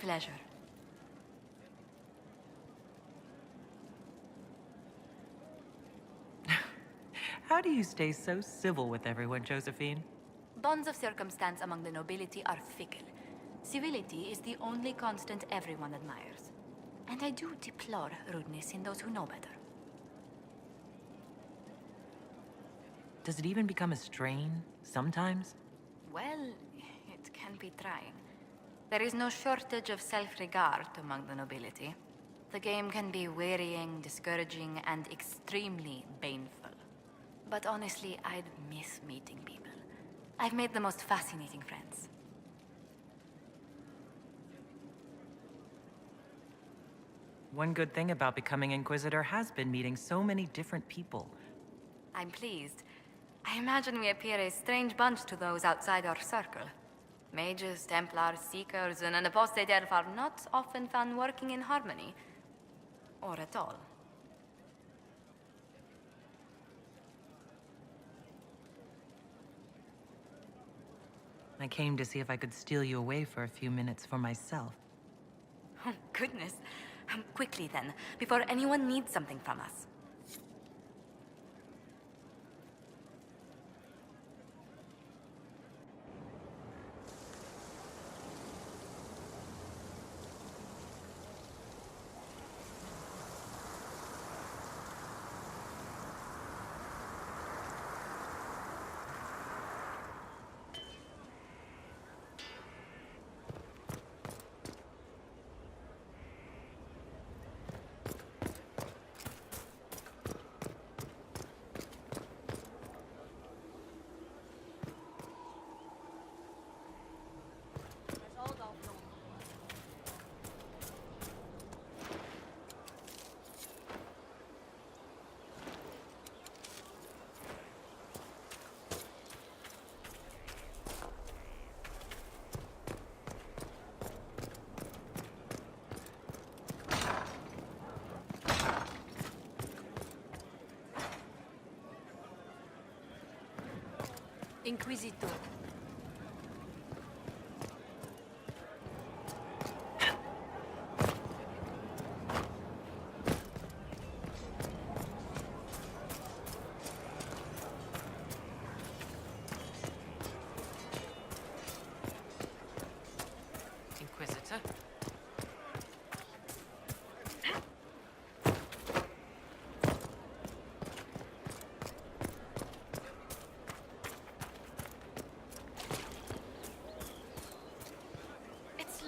pleasure. How do you stay so civil with everyone, Josephine? Bonds of circumstance among the nobility are fickle. Civility is the only constant everyone admires. And I do deplore rudeness in those who know better. Does it even become a strain, sometimes? Well, it can be trying. There is no shortage of self-regard among the nobility. The game can be wearying, discouraging, and extremely baneful. But honestly, I'd miss meeting people. I've made the most fascinating friends. One good thing about becoming Inquisitor has been meeting so many different people. I'm pleased. I imagine we appear a strange bunch to those outside our circle. Mages, Templars, Seekers, and an apostate elf are not often found working in harmony. Or at all. I came to see if I could steal you away for a few minutes for myself. Oh, goodness. Quickly then, before anyone needs something from us. Inquisitor. Inquisitor?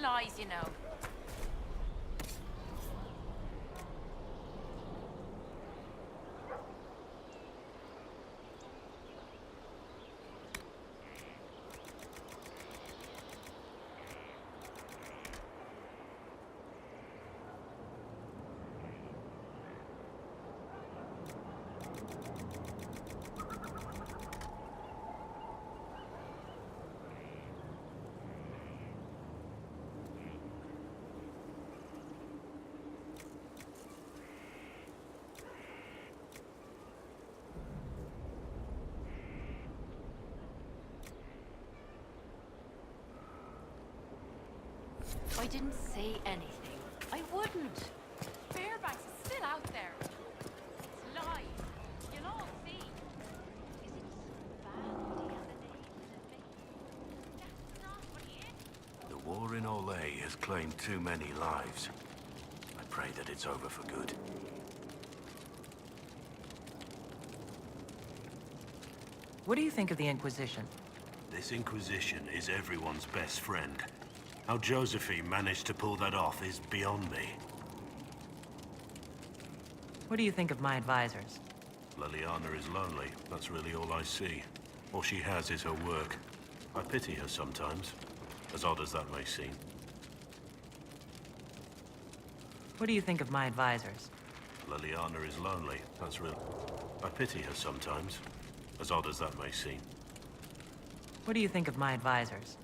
Lies, you know. I didn't say anything. I wouldn't. Fairbanks is still out there. It's live. You'll all see. Is it so bad that he has a name and a face? That's not what he is. The war in Olay has claimed too many lives. I pray that it's over for good. What do you think of the Inquisition? This Inquisition is everyone's best friend. How Josephine managed to pull that off is beyond me. What do you think of my advisors? Liliana is lonely. That's really all I see. All she has is her work. I pity her sometimes, as odd as that may seem. What do you think of my advisors? Liliana is lonely. That's real. I pity her sometimes, as odd as that may seem. What do you think of my advisors?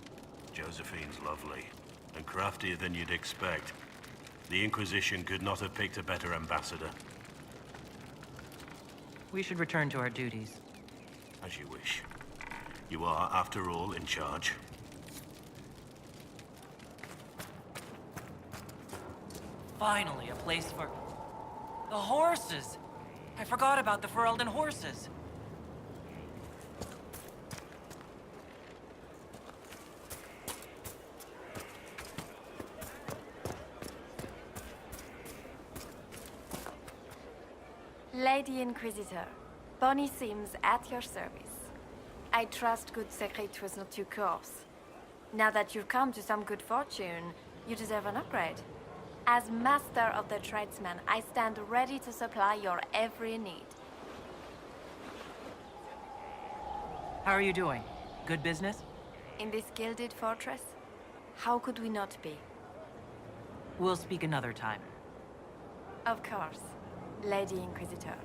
Josephine's lovely, and craftier than you'd expect. The Inquisition could not have picked a better ambassador. We should return to our duties. As you wish. You are, after all, in charge. Finally, a place for... the horses! I forgot about the Ferelden horses. Lady Inquisitor, Bonnie Sims at your service. I trust good secret was not your course. Now that you've come to some good fortune, you deserve an upgrade. As master of the tradesman, I stand ready to supply your every need. How are you doing? Good business? In this gilded fortress, how could we not be? We'll speak another time. Of course, Lady Inquisitor.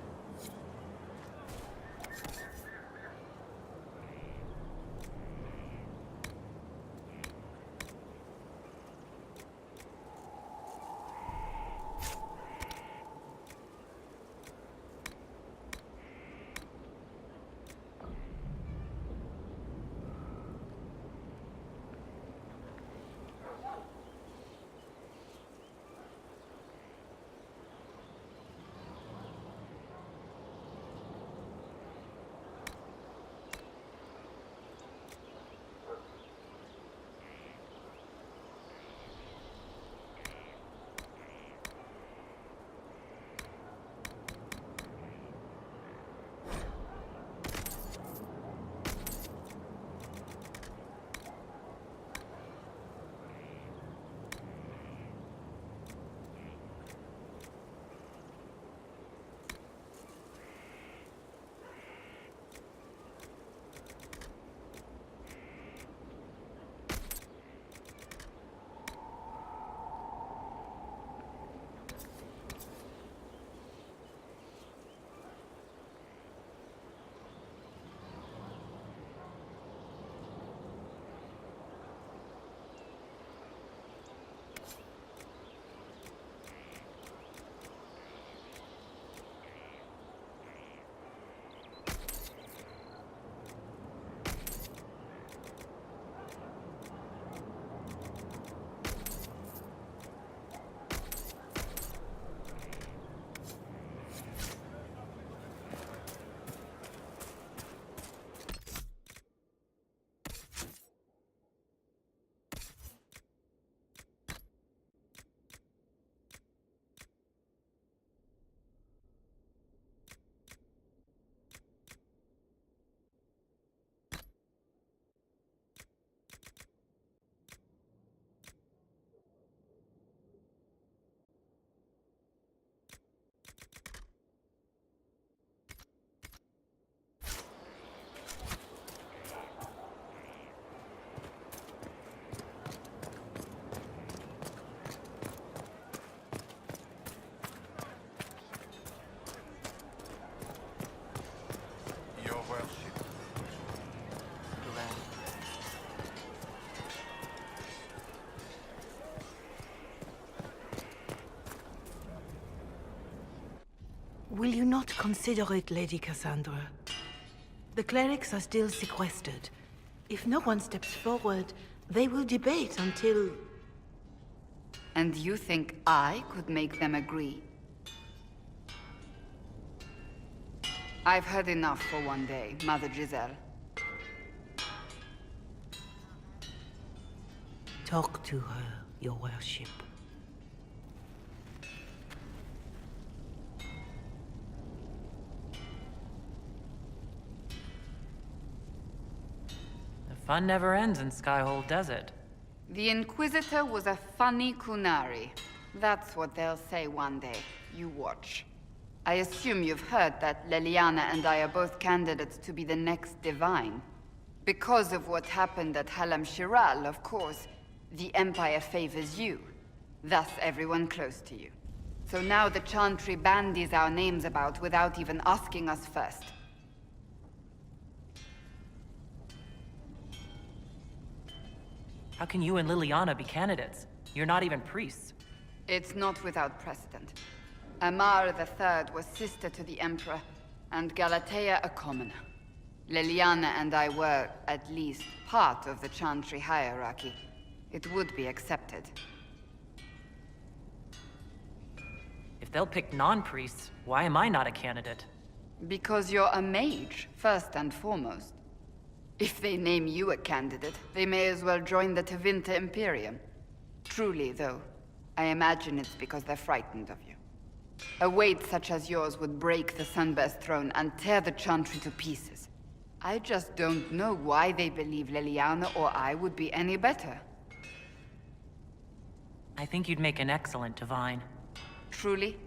Will you not consider it, Lady Cassandra? The clerics are still sequestered. If no one steps forward, they will debate until... And you think I could make them agree? I've heard enough for one day, Mother Giselle. Talk to her, your worship. The fun never ends in Skyhold, does it? The Inquisitor was a funny Kunari. That's what they'll say one day. You watch. I assume you've heard that Leliana and I are both candidates to be the next Divine. Because of what happened at Halam Shiral, of course, the Empire favors you. Thus everyone close to you. So now the Chantry bandies our names about without even asking us first. How can you and Liliana be candidates? You're not even priests. It's not without precedent. Amar III was sister to the Emperor, and Galatea a commoner. Liliana and I were, at least, part of the Chantry hierarchy. It would be accepted. If they'll pick non-priests, why am I not a candidate? Because you're a mage, first and foremost. If they name you a candidate, they may as well join the Tevinter Imperium. Truly, though, I imagine it's because they're frightened of you. A weight such as yours would break the Sunburst throne and tear the Chantry to pieces. I just don't know why they believe Leliana or I would be any better. I think you'd make an excellent divine. Truly?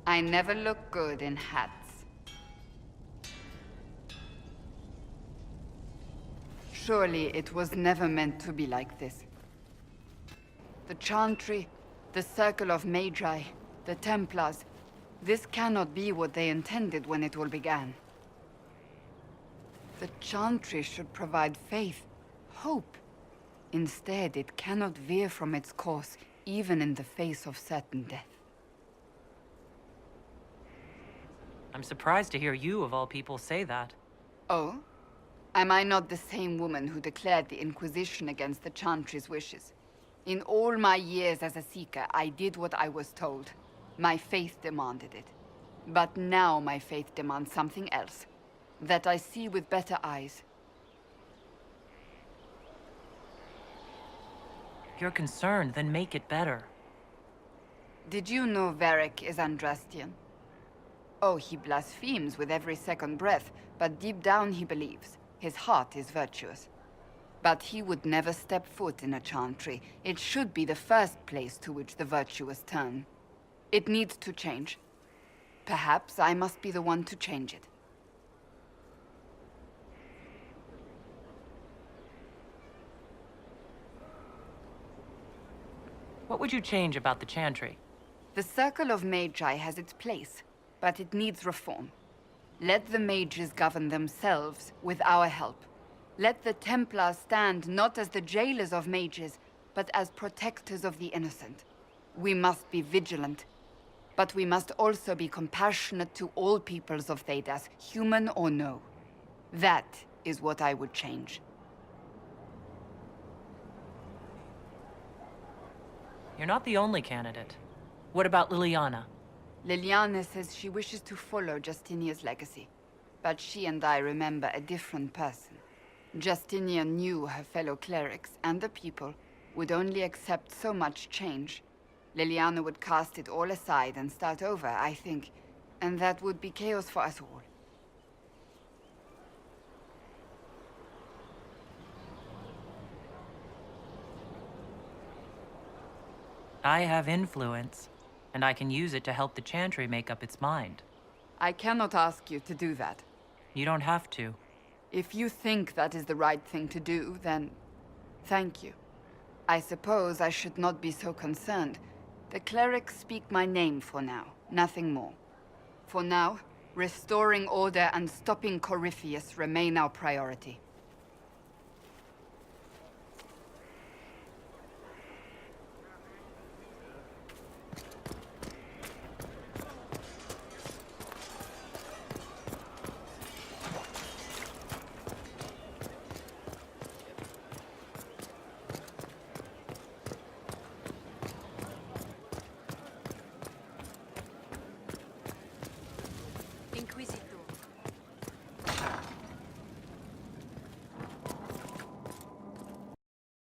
I never look good in hats. Surely it was never meant to be like this. The Chantry, the Circle of Magi, the Templars, this cannot be what they intended when it all began. The Chantry should provide faith, hope. Instead, it cannot veer from its course, even in the face of certain death. I'm surprised to hear you, of all people, say that. Oh? Am I not the same woman who declared the Inquisition against the Chantry's wishes? In all my years as a Seeker, I did what I was told. My faith demanded it. But now my faith demands something else. That I see with better eyes. If you're concerned, then make it better. Did you know Varric is Andrastian? Oh, he blasphemes with every second breath, but deep down he believes. His heart is virtuous. But he would never step foot in a Chantry. It should be the first place to which the virtuous turn. It needs to change. Perhaps I must be the one to change it. What would you change about the Chantry? The Circle of Magi has its place, but it needs reform. Let the mages govern themselves with our help. Let the Templars stand not as the jailers of mages, but as protectors of the innocent. We must be vigilant, but we must also be compassionate to all peoples of Thedas, human or no. That is what I would change. You're not the only candidate. What about Liliana? Liliana says she wishes to follow Justinia's legacy, but she and I remember a different person. Justinia knew her fellow clerics and the people would only accept so much change. Liliana would cast it all aside and start over, I think, and that would be chaos for us all. I have influence, and I can use it to help the Chantry make up its mind. I cannot ask you to do that. You don't have to. If you think that is the right thing to do, then thank you. I suppose I should not be so concerned. The clerics speak my name for now, nothing more. For now, restoring order and stopping Corypheus remain our priority.